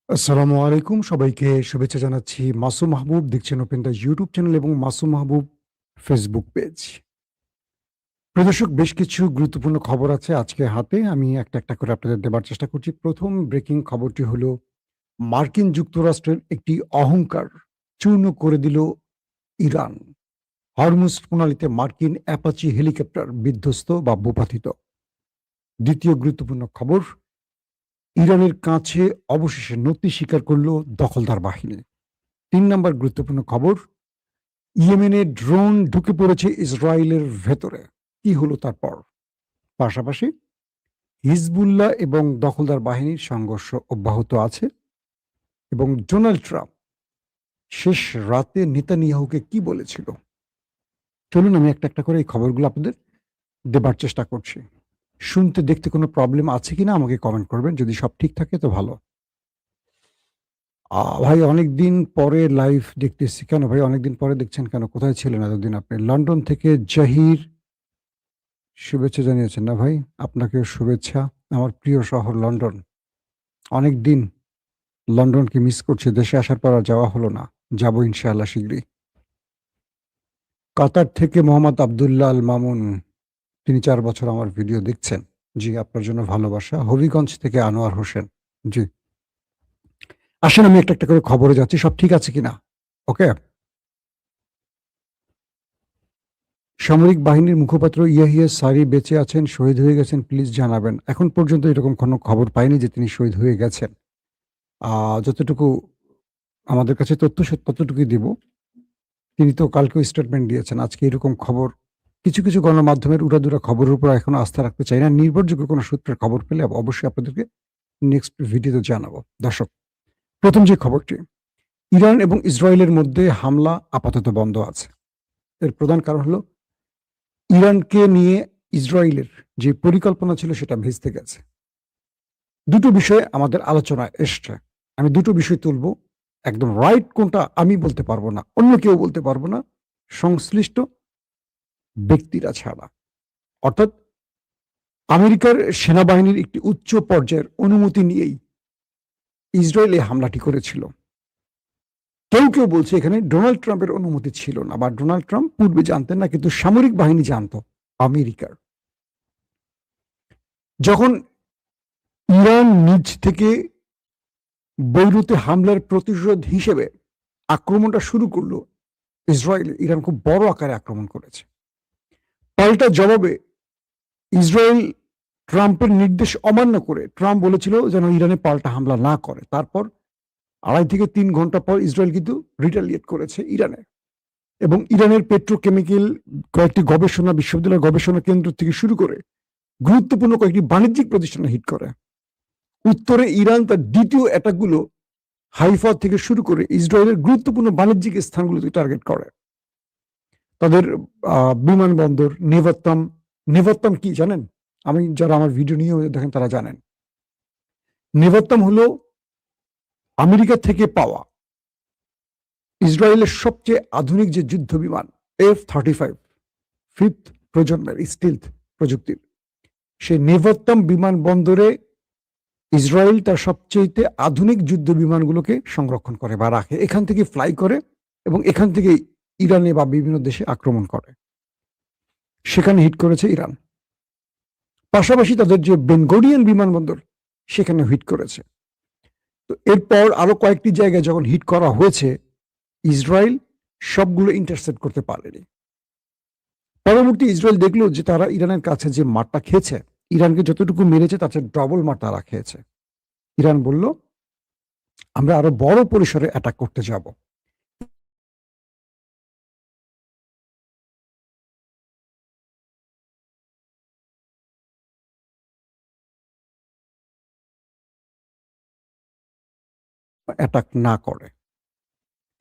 আসসালামু আলাইকুম। সবাইকে শুভেচ্ছা জানাচ্ছি। মাসুম মাহবুব দেখছেন ওপেন দ্য ইউটিউব চ্যানেল এবং মাসুম মাহবুব ফেসবুক পেজ। প্রিয় দর্শক, বেশ কিছু গুরুত্বপূর্ণ খবর আছে আজকে হাতে। আমি একটা করে আপনাদের দেবার চেষ্টা করছি। ১ম ব্রেকিং খবরটি হলো মার্কিন যুক্তরাষ্ট্রের একটি অহংকার চূর্ণ করে দিল ইরান। হরমুজ প্রণালীতে মার্কিন অ্যাপাচি হেলিকপ্টার বিধ্বস্ত বা ভূপাতিত। ২য় গুরুত্বপূর্ণ খবর, ইরানের কাছে অবশেষে নতি স্বীকার করল দখলদার বাহিনী। ৩ নম্বর গুরুত্বপূর্ণ খবর, ইয়েমেনে ড্রোন ঢুকে পড়েছে ইসরায়েলের ভেতরে। কি হলো তারপর? পাশাপাশি হিজবুল্লাহ এবং দখলদার বাহিনীর সংঘর্ষ অব্যাহত আছে এবং ডোনাল্ড ট্রাম্প শেষ রাতে নেতানিয়াহুকে কি বলেছিল? চলুন আমি একটা করে এই খবরগুলো আপনাদের দেবার চেষ্টা করছি। শুনতে দেখতে কোনো প্রবলেম আছে কিনা আমাকে কমেন্ট করবেন। যদি সব ঠিক থাকে তো ভালো। ভাই অনেকদিন পরে লাইভ দেখতেছি। কেন ভাই অনেকদিন পরে দেখছেন কেন? কোথায় ছিলেন এতদিন আপনি? লন্ডন থেকে জাহির শুভেচ্ছা জানিয়েছেন না ভাই? আপনাকেও শুভেচ্ছা। আমার প্রিয় শহর লন্ডন। অনেকদিন লন্ডনকে মিস করছি। দেশে আসার পর আর যাওয়া হলো না। যাবো ইনশাআল্লাহ শিগগিরই। কাতার থেকে মোহাম্মদ আব্দুল্লাহ আল মামুন, তিনি ৪ বছর আমার ভিডিও দেখছেন। জি, আপনার জন্য ভালোবাসা। হবিগঞ্জ থেকে আনোয়ার হোসেন। জি। আসেন আমি একটা করে খবরে যাচ্ছি। সব ঠিক আছে কিনা? ওকে? সামরিক বাহিনীর মুখপাত্র ইয়াহিয়া সারি বেঁচে আছেন, শহীদ হয়ে গেছেন, প্লিজ জানাবেন। এখন পর্যন্ত এরকম কোনো খবর পাইনি যে তিনি শহীদ হয়ে গেছেন। যতটুকু আমাদের কাছে তথ্য ততটুকুই দিব। তিনি তো কালকেও স্টেটমেন্ট দিয়েছেন। আজকে এরকম খবর কিছু গণমাধ্যমের উড়াধুরা খবরের উপর এখনো আস্থা রাখতে চাই না। নির্ভরযোগ্য কোনো সূত্রের খবর পেলে অবশ্যই আপনাদেরকে নেক্সট ভিডিওতে জানাবো। দর্শক, ১ম যে খবরটি, ইরান এবং ইসরায়েলের মধ্যে হামলা আপাতত বন্ধ আছে। এর প্রধান কারণ হলো ইরানকে নিয়ে ইসরায়েলের যে পরিকল্পনা ছিল সেটা ভেস্তে গেছে। ২ টো বিষয় আমাদের আলোচনায় এসছে। আমি ২ টো বিষয় তুলব। একদম রাইট কোনটা আমি বলতে পারব না। অন্য কেউ বলতে পারব না, সংশ্লিষ্ট ব্যক্তিরা ছাড়া। অর্থাৎ আমেরিকার সেনাবাহিনীর একটি উচ্চ পর্যায়ের অনুমতি নিয়েই ইসরায়েল এই হামলাটি করেছিল। কেউ বলছে এখানে ডোনাল্ড ট্রাম্পের অনুমতি ছিল না বা ডোনাল্ড ট্রাম্প পূর্বে জানতেন না, কিন্তু সামরিক বাহিনী জানত আমেরিকার। যখন ইরান নিজ থেকে বৈরুতে হামলার প্রতিশোধ হিসেবে আক্রমণটা শুরু করলো, ইরান খুব বড় আকারে আক্রমণ করেছে। পাল্টা জবাবে ইসরায়েল ট্রাম্পের নির্দেশ অমান্য করে ট্রাম্প বলেছিল যেন ইরানে পাল্টা হামলা না করে। তারপর ২.৫ থেকে ৩ ঘন্টা পর ইসরায়েল কিন্তু রিটালিয়েট করেছে ইরানে এবং ইরানের পেট্রোকেমিক্যাল কয়েকটি গবেষণা বিশ্ববিদ্যালয় গবেষণা কেন্দ্র থেকে শুরু করে গুরুত্বপূর্ণ কয়েকটি বাণিজ্যিক প্রতিষ্ঠানে হিট করে। উত্তরে ইরান তার দ্বিতীয় অ্যাটাকগুলো হাইফা থেকে শুরু করে ইসরায়েলের গুরুত্বপূর্ণ বাণিজ্যিক স্থানগুলোতে টার্গেট করে। তাদের বিমানবন্দর নেভাত্তাম কি জানেন? যারা আমার ভিডিও নিয়ে দেখেন তারা জানেন। নেভাত্তাম হলো আমেরিকা থেকে পাওয়া ইসরায়েলের সবচেয়ে আধুনিক যে যুদ্ধ বিমান F-35 5th প্রজন্মের স্টিলথ প্রযুক্তির। সেই নেভাত্তাম বিমানবন্দরে ইসরায়েল তার সবচেয়ে আধুনিক যুদ্ধ বিমানগুলোকে সংরক্ষণ করে বা রাখে। এখান থেকে ফ্লাই করে এবং এখান থেকে ইরানে বা বিভিন্ন দেশে আক্রমণ করে। সেখানে হিট করেছে ইরান। পাশাপাশি তাদের যে বেন গুরিয়ন বিমানবন্দর সেখানে হিট করেছে। তো এরপর আরো কয়েকটি জায়গায় যখন হিট করা হয়েছে, ইসরায়েল সবগুলো ইন্টারসেপ্ট করতে পারেনি। পরবর্তী ইসরায়েল দেখলো যে তারা ইরানের কাছে যে মারটা খেয়েছে, ইরানকে যতটুকু মেরেছে তার চেয়ে ডবল মার তারা খেয়েছে। ইরান বলল, আমরা আরো বড় পরিসরে অ্যাটাক করতে যাব। অ্যাটাক না করে।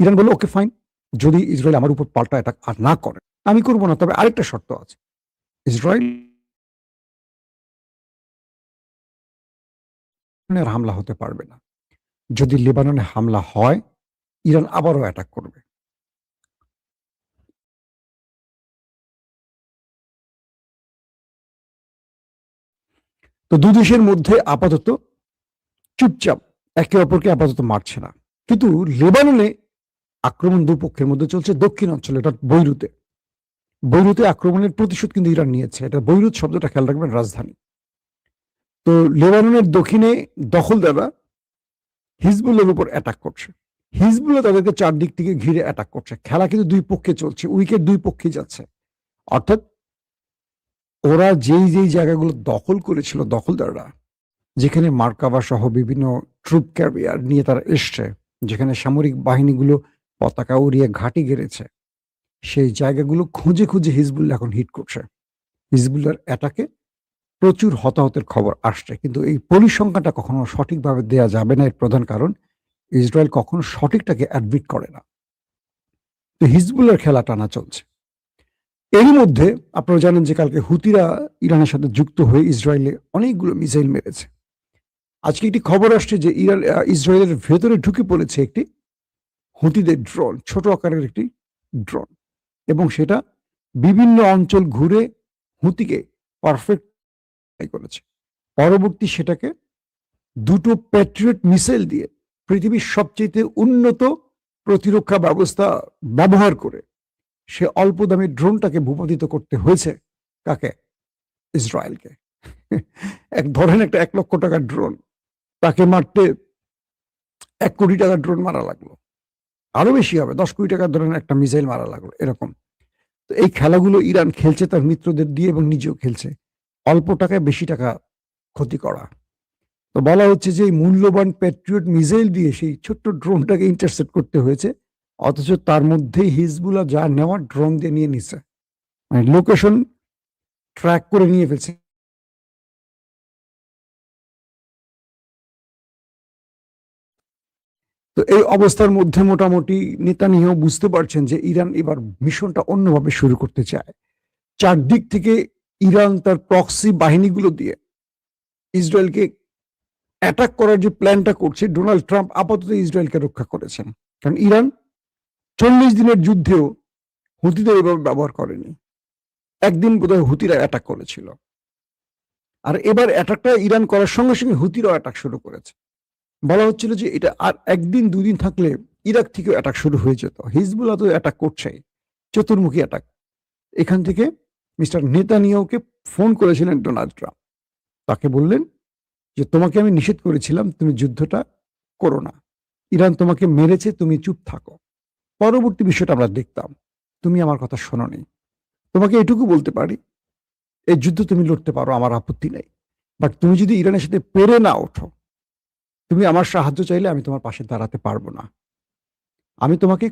ইরান বলল, ওকে ফাইন, যদি ইসরায়েল আমার উপর পাল্টা অ্যাটাক আর না করে আমি করব না, তবে আরেকটা শর্ত আছে। ইসরায়েলের হামলা হতে পারবে না। যদি লেবাননে হামলা হয়, ইরান আবারও অ্যাটাক করবে। তো দুই দেশের মধ্যে আপাতত চুপচাপ একে অপরকে আপাতত মারছে না। কিন্তু লেবাননে আক্রমণ দুপক্ষের মধ্যে চলছে দক্ষিণ অঞ্চলে, এটা বৈরুতে। বৈরুতে আক্রমণের প্রতিশোধ কিন্তু ইরান নিয়েছে। এটা বৈরুত শব্দটা খেয়াল রাখবেন, রাজধানী। তো লেবাননের দক্ষিণে দখলদাররা হিজবুল্লাহর উপর অ্যাটাক করছে। হিজবুল্লাহ তাদেরকে চারদিক থেকে ঘিরে অ্যাটাক করছে। খেলা কিন্তু দুই পক্ষে চলছে, উইকেট দুই পক্ষেই যাচ্ছে। অর্থাৎ ওরা যেই জায়গাগুলো দখল করেছিল দখলদাররা, যেখানে মার্কাবা সহ বিভিন্ন ট্রুপ ক্যারিয়ার নিয়ে তারা এসছে, যেখানে সামরিক বাহিনীগুলো পতাকা উড়িয়ে ঘাঁটি গেড়েছে, সেই জায়গাগুলো খুঁজে খুঁজে হিজবুল্লাহ এখন হিট করছে। হিজবুল্লাহর অ্যাটাকে প্রচুর হতাহতের খবর আসছে, কিন্তু এই পরিসংখ্যানটা কখনো সঠিকভাবে দেয়া যাবে না। এর প্রধান কারণ, ইসরায়েল কখনো সঠিকটাকে অ্যাডমিট করে না। তো হিজবুল্লাহর খেলা টানা চলছে। এরই মধ্যে আপনারা জানেন যে কালকে হুতিরা ইরানের সাথে যুক্ত হয়ে ইসরায়েলে অনেকগুলো মিসাইল মেরেছে। আজকে একটি খবর আসছে যে ইসরায়েলের ভেতরে ঢুকে পড়েছে একটি হুতিদের ড্রোন, ছোট আকারের একটি ড্রোন, এবং সেটা বিভিন্ন অঞ্চল ঘুরে হুতিকে পারফেক্ট করেছে। পরবর্তী সেটাকে দুটো প্যাট্রিয়ট মিসাইল দিয়ে পৃথিবীর সবচেয়ে উন্নত প্রতিরক্ষা ব্যবস্থা ব্যবহার করে সে অল্প দামি ড্রোনটাকে ভূপাতিত করতে হয়েছে কাকে? ইসরায়েলকে। এক ধরেন একটা 1 লক্ষ টাকার ড্রোন, তাকে মারতে 1 কোটি টাকার ড্রোন মারা লাগলো। আরো বেশি হবে, 10 কোটি টাকার ধরেন একটা মিসাইল মারা লাগলো, এরকম। তো এই খেলাগুলো ইরান খেলছে তার মিত্রদের দিয়ে এবং নিজেও খেলছে। অল্প টাকায় বেশি টাকা ক্ষতি করা। তো বলা হচ্ছে যে এই মূল্যবান প্যাট্রিয়ট মিসাইল দিয়ে সেই ছোট্ট ড্রোনটাকে ইন্টারসেপ্ট করতে হয়েছে, অথচ তার মধ্যেই হিজবুল্লাহ যা নেওয়ার ড্রোন দিয়ে নিয়ে নিচ্ছে, মানে লোকেশন ট্র্যাক করে নিয়ে ফেলছে। তো এই অবস্থার মধ্যে মোটামুটি নেতানিয়াহু বুঝতে পারছেন যে ইরান এবার মিশনটা অন্যভাবে শুরু করতে চায়। চারদিক থেকে ইরান তার প্রক্সি বাহিনীগুলো দিয়ে ইসরায়েলকে অ্যাটাক করার যে প্ল্যানটা করছে, ডোনাল্ড ট্রাম্প আপাতত ইসরায়েলকে রক্ষা করেছেন। কারণ ইরান 40 দিনের যুদ্ধেও হুতিদের এভাবে ব্যবহার করেনি। একদিন বোধহয় হুতিরা অ্যাটাক করেছিল, আর এবার অ্যাটাকটা ইরান করার সঙ্গে সঙ্গে হুতিরাও অ্যাটাক শুরু করেছে। বলা হচ্ছিল যে এটা আর একদিন দুদিন থাকলে ইরাক থেকেও অ্যাটাক শুরু হয়ে যেত। হিজবুল্লাহ তো অ্যাটাক করছেই, চতুর্মুখী অ্যাটাক। এখান থেকে মিস্টার নেতানিয়াহুকে ফোন করেছিলেন ডোনাল্ড ট্রাম্প। তাকে বললেন যে তোমাকে আমি নিষেধ করেছিলাম তুমি যুদ্ধটা করো না, ইরান তোমাকে মেরেছে, তুমি চুপ থাকো। পরবর্তী বিষয়টা আমরা দেখতাম, তুমি আমার কথা শোনোনি। তোমাকে এটুকু বলতে পারি, এই যুদ্ধ তুমি লড়তে পারো, আমার আপত্তি নেই, বাট তুমি যদি ইরানের সাথে পেরে না ওঠো, তুমি আমার সাহায্য চাইলে আমি তোমার পাশে দাঁড়াতে পারবো না। আমি তোমাকে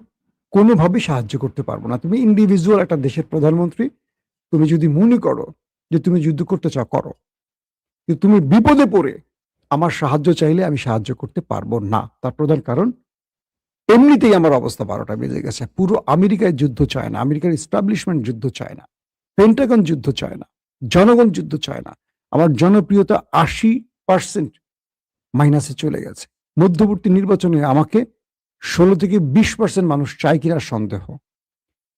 কোনোভাবেই সাহায্য করতে পারবো না। তুমি ইন্ডিভিজুয়াল একটা দেশের প্রধানমন্ত্রী, তুমি যদি মনে করো যে তুমি যুদ্ধ করতে চাও, করো, কিন্তু তুমি বিপদে পড়ে আমার সাহায্য চাইলে আমি সাহায্য করতে পারবো না। তার প্রধান কারণ, এমনিতেই আমার অবস্থা 12টা বেজে গেছে। পুরো আমেরিকায় যুদ্ধ চায় না, আমেরিকার এস্টাবলিশমেন্ট যুদ্ধ চায় না, পেন্টাগন যুদ্ধ চায় না, জনগণ যুদ্ধ চায় না। আমার জনপ্রিয়তা 80% মাইনাসে চলে গেছে। মধ্যবর্তী নির্বাচনে আমাকে 16 থেকে 20% মানুষ চায় কিনা সন্দেহ।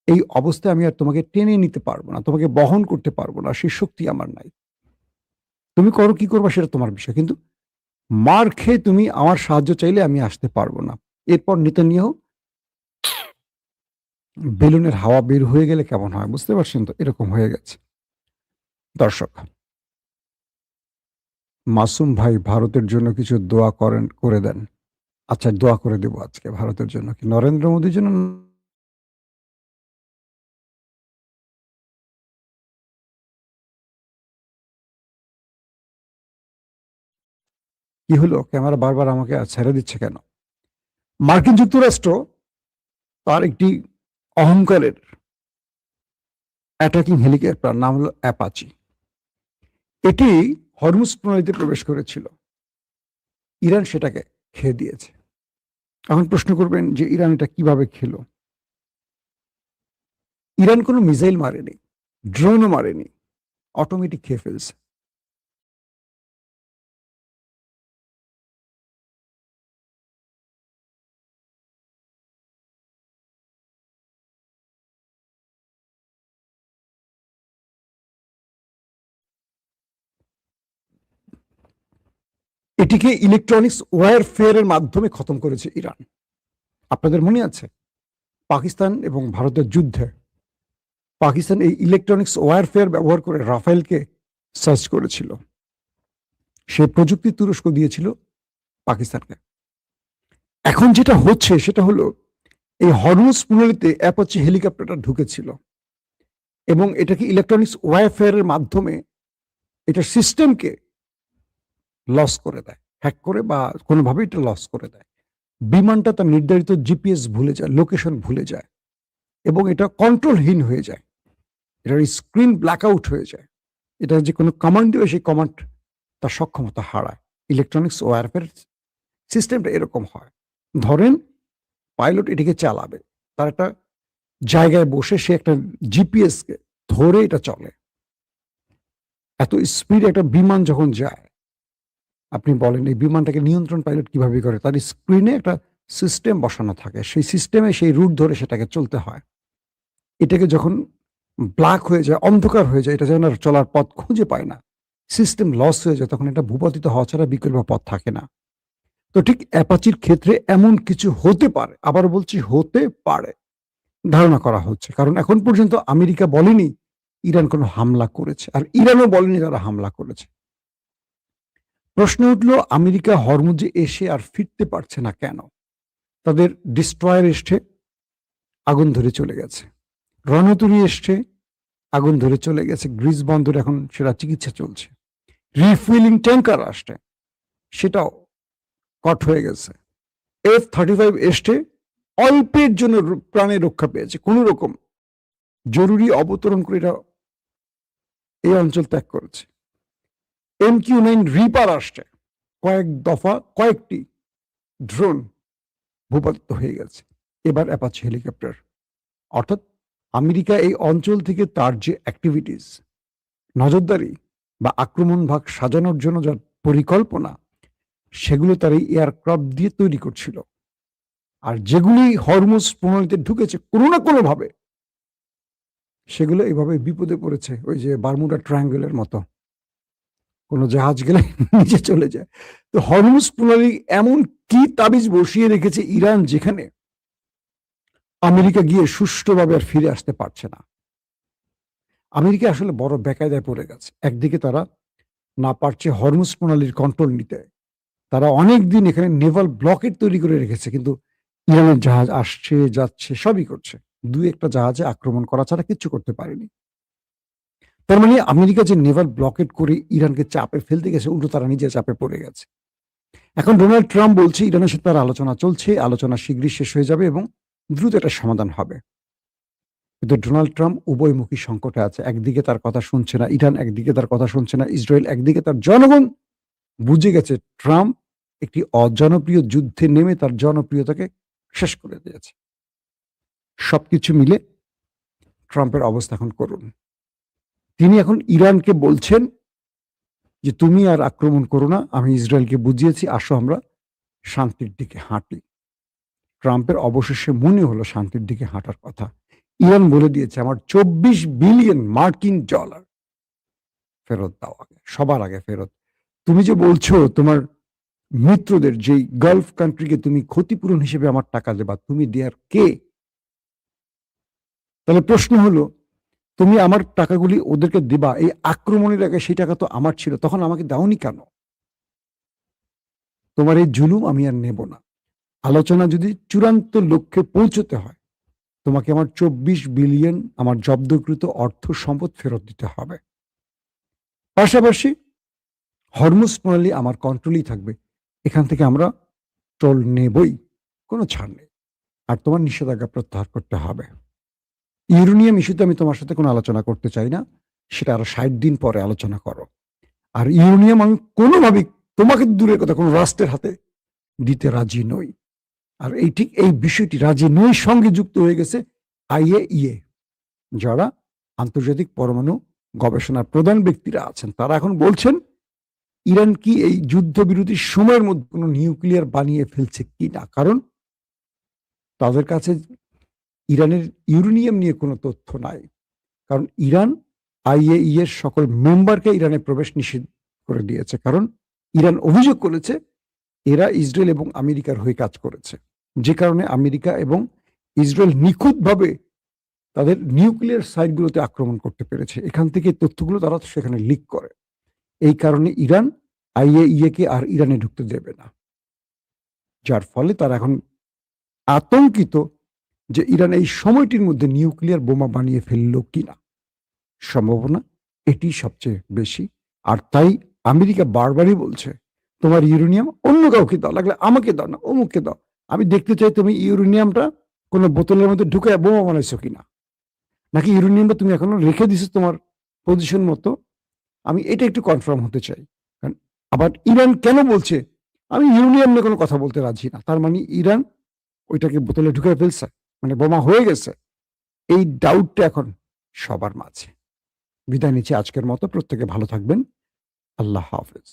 এই অবস্থায় আমি আর তোমাকে টেনে নিতে পারবো না, তোমাকে বহন করতে পারবো না, সেই শক্তি আমার নাই। তুমি করো কি করবা সেটা তোমার বিষয়, কিন্তু মার খেয়ে তুমি আমার সাহায্য চাইলে আমি আসতে পারবো না। এরপর নেতানিয়াহু বেলুনের হাওয়া বের হয়ে গেলে কেমন হয় বুঝতে পারছেন তো, এরকম হয়ে গেছে। দর্শক, মাসুম ভাই ভারতের জন্য কিছু দোয়া করেন, করে দেন। আচ্ছা, দোয়া করে দেব আজকে ভারতের জন্য। কি নরেন্দ্র মোদীর জন্য? কি হলো, ক্যামেরা বারবার আমাকে ছেড়ে দিচ্ছে কেন? মার্কিন যুক্তরাষ্ট্র তার একটি অহংকারের অ্যাটাকিং হেলিকপ্টার, নাম হলো অ্যাপাচি, এটি হরমুজ প্রণালীতে প্রবেশ করেছিল। ইরান সেটাকে খেয়ে দিয়েছে। এখন প্রশ্ন করবেন যে ইরান এটা কিভাবে খেলো? ইরান কোনো মিসাইল মারেনি, ড্রোনও মারেনি, অটোমেটিক খেয়ে ফেলছে। এটিকে ইলেকট্রনিক্স ওয়্যারফেয়ারের মাধ্যমে খতম করেছে ইরান। আপনাদের মনে আছে পাকিস্তান এবং ভারতের যুদ্ধে পাকিস্তান এই ইলেকট্রনিক্স ওয়্যারফেয়ার ব্যবহার করে রাফেলকে সার্চ করেছিল। সে প্রযুক্তি তুরস্ক দিয়েছিল পাকিস্তানকে। এখন যেটা হচ্ছে সেটা হলো এই হরমুজ প্রণালীতে অ্যাপাচি হেলিকপ্টারটা ঢুকেছিল এবং এটাকে ইলেকট্রনিক্স ওয়্যারফেয়ারের মাধ্যমে এটা সিস্টেমকে লস করে দেয়, হ্যাক করে বা কোনোভাবে এটা লস করে দেয়। বিমানটা তার নির্ধারিত জিপিএস ভুলে যায়, লোকেশন ভুলে যায় এবং এটা কন্ট্রোলহীন হয়ে যায়। এটার স্ক্রিন ব্ল্যাক আউট হয়ে যায়। এটা যে কোনো কমান্ড দেবে সেই কমান্ড তার সক্ষমতা হারায়। ইলেকট্রনিক্স ওয়্যারফেয়ার সিস্টেমটা এরকম হয়। ধরেন পাইলট এটিকে চালাবে, তার একটা জায়গায় বসে সে একটা জিপিএসকে ধরে এটা চলে। এত স্পিড একটা বিমান যখন যায়, আপনি বলেন এই বিমানটাকে নিয়ন্ত্রণ পাইলট কিভাবে করে? তার স্ক্রিনে একটা সিস্টেম বসানো থাকে, সেই সিস্টেমে সেই রুট ধরে সেটাকে চলতে হয়। এটাকে যখন ব্ল্যাক হয়ে যায়, অন্ধকার হয়ে যায়, এটা যখন আর চলার পথ খুঁজে পায় না, সিস্টেম লস হয়ে যায়, তখন এটা ভূপাতিত হওয়া ছাড়া বিকল্প পথ থাকে না। তো ঠিক অ্যাপাচির ক্ষেত্রে এমন কিছু হতে পারে, আবার বলছি হতে পারে, ধারণা করা হচ্ছে। কারণ এখন পর্যন্ত আমেরিকা বলেনি ইরান কোনো হামলা করেছে, আর ইরানও বলেনি তারা হামলা করেছে। প্রশ্ন উঠল আমেরিকা হরমুজে এসে আর ফিরতে পারছে না কেন? তাদের ডিস্ট্রয়ার এসছে, আগুন ধরে চলে গেছে। রণতরী এসছে, আগুন ধরে চলে গেছে। গ্রিস বন্দর এখন সেটা চিকিৎসা চলছে। রিফুয়েলিং ট্যাঙ্কার আসছে, সেটাও কট হয়ে গেছে। F-35 এসছে, অল্পের জন্য প্রাণে রক্ষা পেয়েছে, কোন রকম জরুরি অবতরণ করে এটা এই অঞ্চল ত্যাগ করেছে। MQ-9 রিপার আসছে, কয়েক দফা কয়েকটি ড্রোন ভূপাতিত হয়ে গেছে। এবার অ্যাপাচি হেলিকপ্টার। অর্থাৎ আমেরিকা এই অঞ্চল থেকে তার যে অ্যাক্টিভিটিস, নজরদারি বা আক্রমণ ভাগ সাজানোর জন্য যার পরিকল্পনা, সেগুলো তার এই এয়ারক্রাফট দিয়ে তৈরি করছিল। আর যেগুলি হরমুজ প্রণালীতে ঢুকেছে কোনো না কোনোভাবে, সেগুলো এভাবে বিপদে পড়েছে। ওই যে বারমুডা ট্রায়াঙ্গেলের মতো, কোনো জাহাজ গেলে নিচে চলে যায়। তো হরমুজ প্রণালী এমন কি তাবিজ বসিয়ে রেখেছে ইরান, যেখানে আমেরিকা গিয়ে সুষ্ঠুভাবে আর ফিরে আসতে পারছে না। আমেরিকা আসলে বড় বেকায়দায় পড়ে গেছে। একদিকে তারা না পারছে হরমুজ প্রণালীর কন্ট্রোল নিতে, তারা অনেকদিন এখানে নেভাল ব্লকেট তৈরি করে রেখেছে, কিন্তু ইরানের জাহাজ আসছে যাচ্ছে সবই করছে, দুই একটা জাহাজে আক্রমণ করা ছাড়া কিচ্ছু করতে পারেনি। তার মানে আমেরিকা যে নেভাল ব্লকেট করে ইরানকে চাপে ফেলতে গেছে, উল্টো তারা নিজে চাপে পড়ে গেছে। এখন ডোনাল্ড ট্রাম্প বলছে ইরানের সাথে তার আলোচনা চলছে, আলোচনা শীঘ্রই শেষ হয়ে যাবে এবং দ্রুত একটা সমাধান হবে। কিন্তু ডোনাল্ড ট্রাম্প উভয়মুখী সংকটে আছে। একদিকে তার কথা শুনছে না ইরান, একদিকে তার কথা শুনছে না ইসরায়েল, একদিকে তার জনগণ বুঝে গেছে ট্রাম্প একটি অজনপ্রিয় যুদ্ধে নেমে তার জনপ্রিয়তাকে শেষ করে দিয়েছে। সবকিছু মিলে ট্রাম্পের অবস্থা এখন করুন। তিনি এখন ইরানকে বলছেন যে তুমি আর আক্রমণ করো না, আমি ইসরায়েলকে বুঝিয়েছি, আসো আমরা শান্তির দিকে হাঁটি। ট্রাম্পের অবশেষে মনে হলো শান্তির দিকে হাঁটার কথা। ইরান বলে দিয়েছে আমার 24 বিলিয়ন মার্কিন ডলার ফেরত দাও, আগে সবার আগে ফেরত। তুমি যে বলছো তোমার মিত্রদের, যেই গালফ কান্ট্রিকে তুমি ক্ষতিপূরণ হিসেবে আমার টাকা দেবা, তুমি দেয়ার কে? তাহলে প্রশ্ন হলো, তুমি আমার টাকাগুলি ওদেরকে দিবা, এই আক্রমণের আগে সেই টাকা তো আমার ছিল, তখন আমাকে দাওনি কেন? তোমার এই জুলুম আমি আর নেব না। আলোচনা যদি চূড়ান্ত লক্ষ্যে পৌঁছতে হয়, তোমাকে আমার 24 বিলিয়ন আমার জব্দকৃত অর্থ সম্পদ ফেরত দিতে হবে। পাশাপাশি হরমুজ প্রণালী আমার কন্ট্রোলেই থাকবে, এখান থেকে আমরা টোল নেবই, কোনো ছাড় নেই। আর তোমার নিষেধাজ্ঞা প্রত্যাহার করতে হবে। ইউরেনিয়াম ইস্যুতে আমি তোমার সাথে কোনো আলোচনা করতে চাই না, সেটা আরো 60 দিন পরে আলোচনা করো। আর ইউরেনিয়াম আমি কোনোভাবেই, তোমাকে দূরের কথা, কোনো রাষ্ট্রের হাতে দিতে রাজি নই। আর এই ঠিক এই বিষয়টি রাজি নই সঙ্গে যুক্ত হয়ে গেছে IAEA, যারা আন্তর্জাতিক পরমাণু গবেষণার প্রধান ব্যক্তিরা আছেন। তারা এখন বলছেন ইরান কি এই যুদ্ধবিরতির সময়ের মধ্যে কোনো নিউক্লিয়ার বানিয়ে ফেলছে কিনা, কারণ তাদের কাছে ইরানের ইউরেনিয়াম নিয়ে কোনো তথ্য নাই। কারণ ইরান IAEA এর সকল মেম্বারকে ইরানে প্রবেশ নিষেধ করে দিয়েছে, কারণ ইরান অভিযোগ করেছে এরা ইসরায়েল এবং আমেরিকার হয়ে কাজ করেছে, যে কারণে আমেরিকা এবং ইসরায়েল নিখুঁতভাবে তাদের নিউক্লিয়ার সাইটগুলোতে আক্রমণ করতে পেরেছে। এখান থেকে তথ্যগুলো তারা সেখানে লিক করে। এই কারণে ইরান IAEA কে আর ইরানে ঢুকতে দেবে না। যার ফলে তারা এখন আতঙ্কিত যে ইরান এই সময়টির মধ্যে নিউক্লিয়ার বোমা বানিয়ে ফেললো কিনা। সম্ভাবনা এটি সবচেয়ে বেশি। আর তাই আমেরিকা বারবারই বলছে, তোমার ইউরেনিয়াম অন্য কাউকে দাও, লাগলে আমাকে দাও না, অমুককে দাও। আমি দেখতে চাই তুমি ইউরেনিয়ামটা কোনো বোতলের মধ্যে ঢুকে বোমা বানাইছো কিনা, নাকি ইউরেনিয়ামটা তুমি এখনো রেখে দিছো তোমার পজিশন মতো। আমি এটা একটু কনফার্ম হতে চাই। কারণ আবার ইরান কেন বলছে আমি ইউরেনিয়াম নিয়ে কোনো কথা বলতে রাজি না, তার মানে ইরান ওইটাকে বোতলে ঢুকে ফেলছে, মানে বোমা হয়ে গেছে। এই ডাউটটা এখন সবার মাঝে। বিদায় নিচ্ছি আজকের মতো। প্রত্যেকে ভালো থাকবেন। আল্লাহ হাফেজ।